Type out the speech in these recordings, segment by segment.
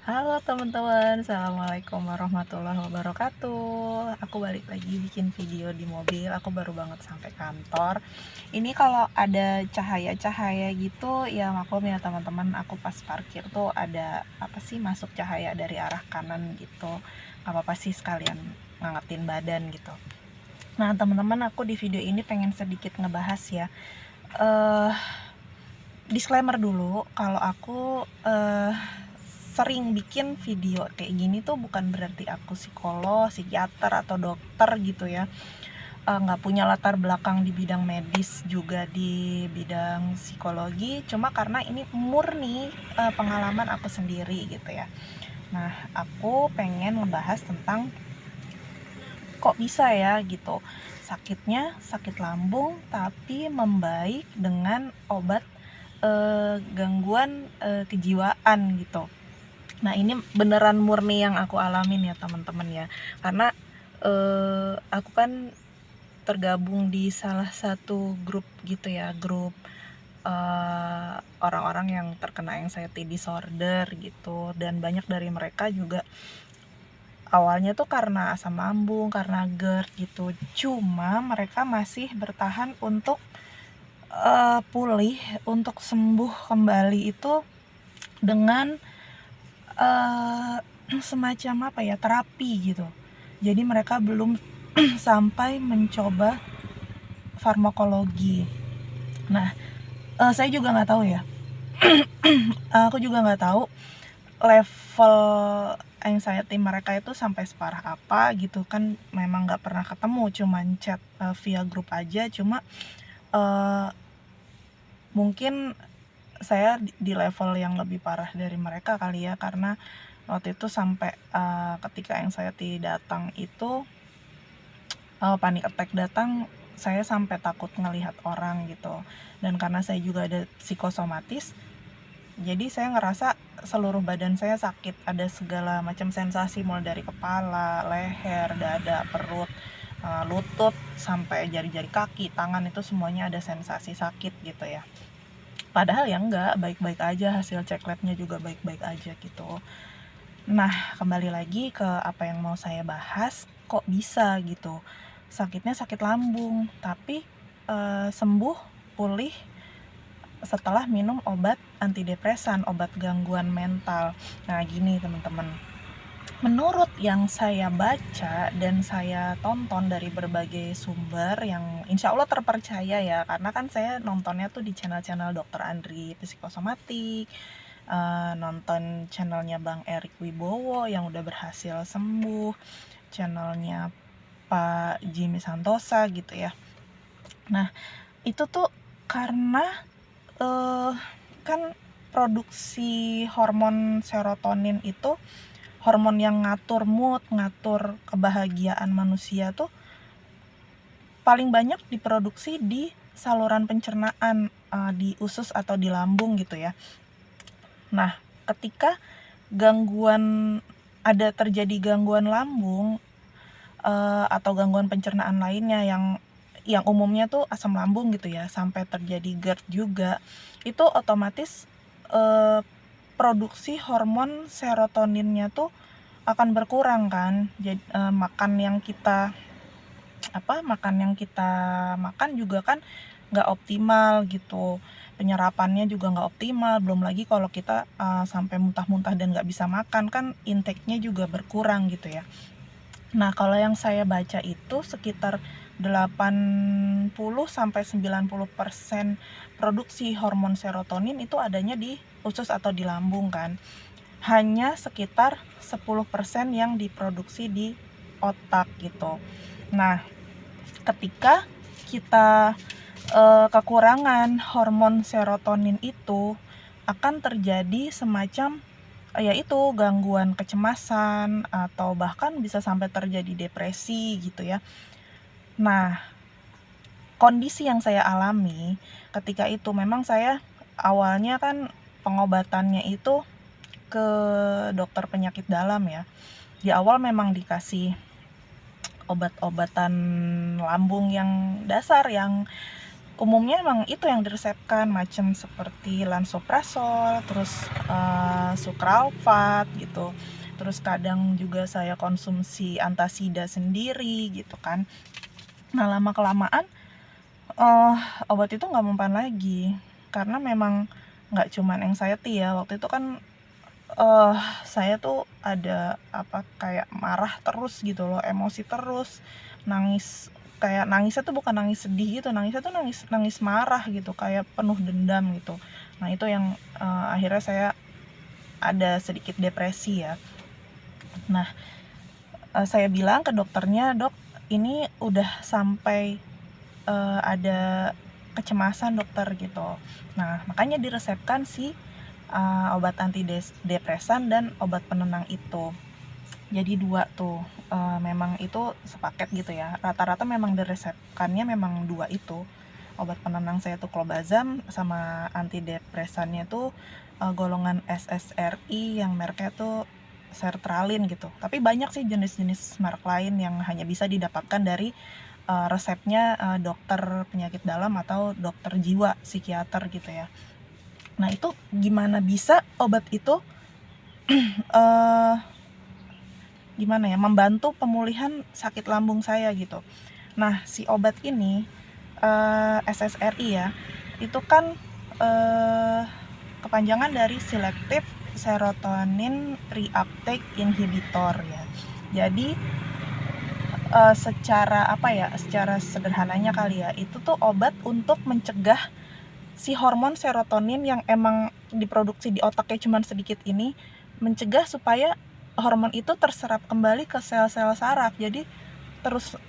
Halo teman-teman, assalamualaikum warahmatullahi wabarakatuh. Aku balik lagi bikin video di mobil. Aku baru banget sampai kantor. Ini kalau ada cahaya-cahaya gitu, ya maklum ya teman-teman. Aku pas parkir tuh ada apa sih masuk cahaya dari arah kanan gitu. Gak apa-apa sih sekalian ngangetin badan gitu. Nah teman-teman, aku di video ini pengen sedikit ngebahas ya. eh Disclaimer dulu, kalau aku sering bikin video kayak gini tuh bukan berarti aku psikolog, psikiater atau dokter gitu ya. Nggak punya latar belakang di bidang medis juga di bidang psikologi, cuma karena ini murni pengalaman aku sendiri gitu ya. Nah, aku pengen membahas tentang kok bisa ya gitu, sakitnya sakit lambung tapi membaik dengan obat gangguan kejiwaan gitu. Nah ini beneran murni yang aku alamin ya teman-teman ya, karena aku kan tergabung di salah satu grup gitu ya, grup orang-orang yang terkena anxiety disorder gitu, dan banyak dari mereka juga awalnya tuh karena asam lambung, karena GERD gitu, cuma mereka masih bertahan untuk pulih, untuk sembuh kembali itu dengan semacam apa ya, terapi gitu. Jadi mereka belum sampai mencoba farmakologi. Nah, saya juga nggak tahu ya. Aku juga nggak tahu level anxiety mereka itu sampai separah apa gitu kan. Memang nggak pernah ketemu, cuman chat via grup aja. Cuma uh, mungkin saya di level yang lebih parah dari mereka kali ya, karena waktu itu sampai ketika anxiety datang itu, panic attack datang, saya sampai takut ngelihat orang gitu. Dan karena saya juga ada psikosomatis, jadi saya ngerasa seluruh badan saya sakit, ada segala macam sensasi mulai dari kepala, leher, dada, perut, lutut, sampai jari-jari kaki, tangan, itu semuanya ada sensasi sakit gitu ya. Padahal ya enggak, baik-baik aja, hasil cek labnya juga baik-baik aja gitu. Nah, kembali lagi ke apa yang mau saya bahas, kok bisa gitu. Sakitnya sakit lambung, tapi sembuh, pulih setelah minum obat antidepresan, obat gangguan mental. Nah, gini teman-teman. Menurut yang saya baca dan saya tonton dari berbagai sumber yang insya Allah terpercaya ya, karena kan saya nontonnya tuh di channel-channel Dr. Andri Psikosomatik, nonton channelnya Bang Erik Wibowo yang udah berhasil sembuh, channelnya Pak Jimmy Santosa gitu ya. Nah, itu tuh karena kan produksi hormon serotonin itu hormon yang ngatur mood, ngatur kebahagiaan manusia tuh paling banyak diproduksi di saluran pencernaan, di usus atau di lambung gitu ya. Nah, ketika terjadi gangguan lambung atau gangguan pencernaan lainnya yang umumnya tuh asam lambung gitu ya, sampai terjadi GERD juga, itu otomatis produksi hormon serotoninnya tuh akan berkurang kan. Jadi makan yang kita makan juga kan nggak optimal gitu, penyerapannya juga nggak optimal. Belum lagi kalau kita sampai muntah-muntah dan nggak bisa makan, kan intake-nya juga berkurang gitu ya. Nah, kalau yang saya baca itu sekitar 80-90% produksi hormon serotonin itu adanya di usus atau di lambung kan. Hanya sekitar 10% yang diproduksi di otak gitu. Nah, ketika kita kekurangan hormon serotonin itu, akan terjadi semacam yaitu gangguan kecemasan atau bahkan bisa sampai terjadi depresi gitu ya. Nah, kondisi yang saya alami ketika itu, memang saya awalnya kan pengobatannya itu ke dokter penyakit dalam ya. Di awal memang dikasih obat-obatan lambung yang dasar, yang umumnya emang itu yang diresepkan, macam seperti lansoprazol, terus sukralfat gitu. Terus kadang juga saya konsumsi antasida sendiri gitu kan. Nah, lama-kelamaan obat itu nggak mempan lagi, karena memang nggak cuman anxiety ya, waktu itu kan saya tuh ada kayak marah terus gitu loh, emosi terus, nangis, kayak nangisnya tuh bukan nangis sedih gitu, nangisnya tuh nangis nangis marah gitu, kayak penuh dendam gitu. Nah, itu yang akhirnya saya ada sedikit depresi ya. Nah, saya bilang ke dokternya, "Dok, ini udah sampai ada kecemasan dokter," gitu. Nah, makanya diresepkan si obat antidepresan dan obat penenang itu. Jadi 2 tuh, memang itu sepaket gitu ya. Rata-rata memang diresepkannya memang 2 itu. Obat penenang saya tuh clobazam, sama antidepresannya tuh golongan SSRI yang mereknya tuh sertralin gitu. Tapi banyak sih jenis-jenis merek lain yang hanya bisa didapatkan dari resepnya dokter penyakit dalam atau dokter jiwa, psikiater gitu ya. Nah, itu gimana bisa obat itu gimana ya, membantu pemulihan sakit lambung saya gitu. Nah, si obat ini SSRI ya, itu kan kepanjangan dari Selective Serotonin Reuptake Inhibitor ya. Jadi secara sederhananya kali ya, itu tuh obat untuk mencegah si hormon serotonin yang emang diproduksi di otaknya cuma sedikit ini, mencegah supaya hormon itu terserap kembali ke sel-sel saraf, jadi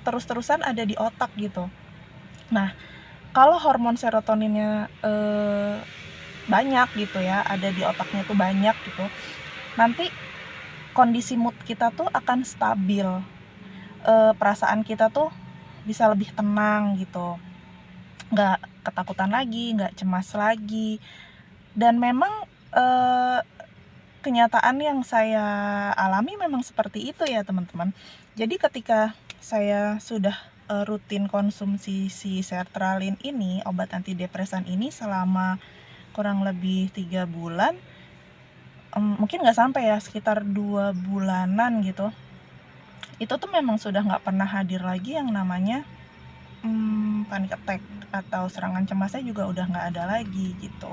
terus-terusan ada di otak gitu. Nah, kalau hormon serotoninnya banyak gitu ya, ada di otaknya tuh banyak gitu, nanti kondisi mood kita tuh akan stabil, perasaan kita tuh bisa lebih tenang gitu, nggak ketakutan lagi, nggak cemas lagi. Dan memang kenyataan yang saya alami memang seperti itu ya teman-teman. Jadi ketika saya sudah rutin konsumsi si sertralin ini, obat antidepresan ini selama kurang lebih 3 bulan, mungkin nggak sampai ya, sekitar 2 bulanan gitu, itu tuh memang sudah nggak pernah hadir lagi yang namanya panic attack atau serangan cemasnya juga udah nggak ada lagi gitu.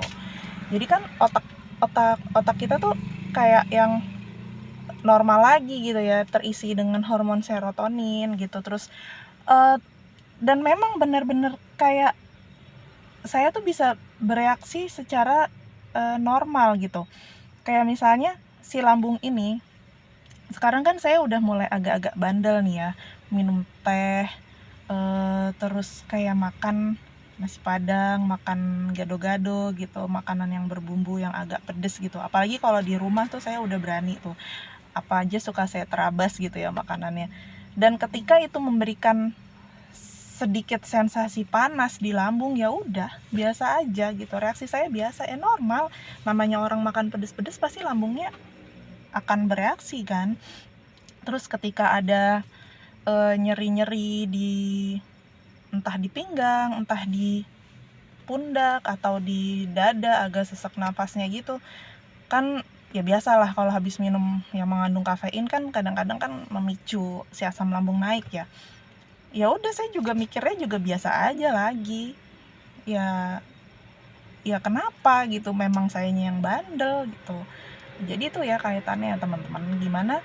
Jadi kan otak kita tuh kayak yang normal lagi gitu ya, terisi dengan hormon serotonin gitu. Terus dan memang benar-benar kayak saya tuh bisa bereaksi secara normal gitu. Kayak misalnya si lambung ini, sekarang kan saya udah mulai agak-agak bandel nih ya, minum teh, terus kayak makan nasi padang, makan gado-gado gitu, makanan yang berbumbu yang agak pedes gitu. Apalagi kalau di rumah tuh saya udah berani tuh, apa aja suka saya terabas gitu ya makanannya. Dan ketika itu memberikan sedikit sensasi panas di lambung, ya udah biasa aja gitu, reaksi saya biasa, normal. Namanya orang makan pedes-pedes pasti lambungnya akan bereaksi kan. Terus ketika ada nyeri-nyeri di entah di pinggang, entah di pundak atau di dada, agak sesak nafasnya gitu kan, ya biasalah kalau habis minum yang mengandung kafein kan kadang-kadang kan memicu si asam lambung naik ya. Ya udah, saya juga mikirnya juga biasa aja lagi. Ya kenapa gitu, memang sayanya yang bandel gitu. Jadi itu ya kaitannya ya teman-teman, gimana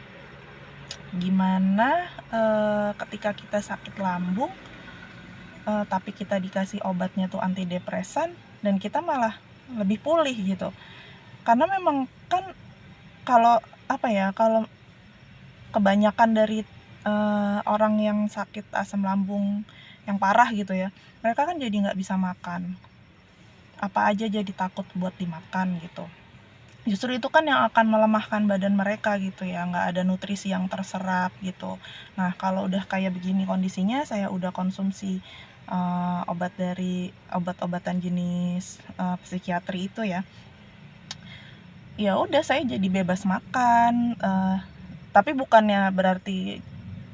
ketika kita sakit lambung tapi kita dikasih obatnya tuh antidepresan dan kita malah lebih pulih gitu. Karena memang kan kalau kalau kebanyakan dari orang yang sakit asam lambung yang parah gitu ya, mereka kan jadi nggak bisa makan, apa aja jadi takut buat dimakan gitu. Justru itu kan yang akan melemahkan badan mereka gitu ya, nggak ada nutrisi yang terserap gitu. Nah, kalau udah kayak begini kondisinya, saya udah konsumsi obat-obatan jenis psikiatri itu ya, ya udah saya jadi bebas makan, tapi bukannya berarti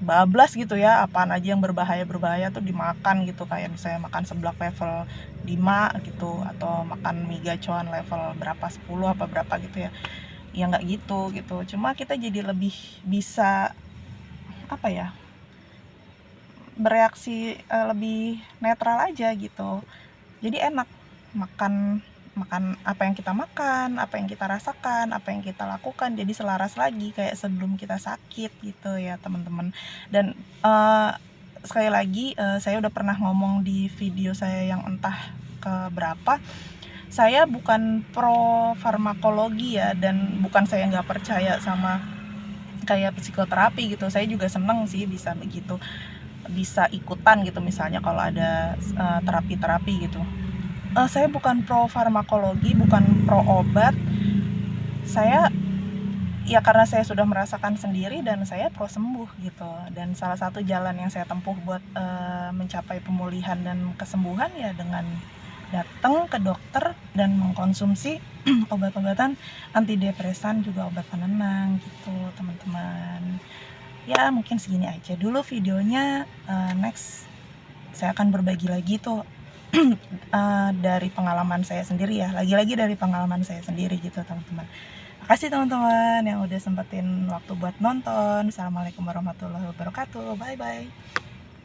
bablas gitu ya, apaan aja yang berbahaya tuh dimakan gitu, kayak misalnya makan seblak level 5 gitu, atau makan mie gacoan level berapa, 10 apa berapa gitu ya. Ya nggak gitu. Cuma kita jadi lebih bisa, apa ya, bereaksi lebih netral aja gitu. Jadi enak makan makan apa yang kita makan, apa yang kita rasakan, apa yang kita lakukan, jadi selaras lagi kayak sebelum kita sakit gitu ya teman-teman. Dan sekali lagi, saya udah pernah ngomong di video saya yang entah keberapa, saya bukan pro farmakologi ya, dan bukan saya nggak percaya sama kayak psikoterapi gitu. Saya juga seneng sih bisa begitu, bisa ikutan gitu misalnya kalau ada terapi-terapi gitu. Saya bukan pro farmakologi, bukan pro obat. Saya ya karena saya sudah merasakan sendiri dan saya pro sembuh gitu. Dan salah satu jalan yang saya tempuh buat mencapai pemulihan dan kesembuhan ya dengan datang ke dokter dan mengkonsumsi obat-obatan antidepresan, juga obat penenang gitu teman-teman. Ya mungkin segini aja dulu videonya. Next saya akan berbagi lagi tuh dari pengalaman saya sendiri ya, lagi-lagi dari pengalaman saya sendiri gitu teman-teman. Makasih teman-teman yang udah sempetin waktu buat nonton. Assalamualaikum warahmatullahi wabarakatuh. Bye bye.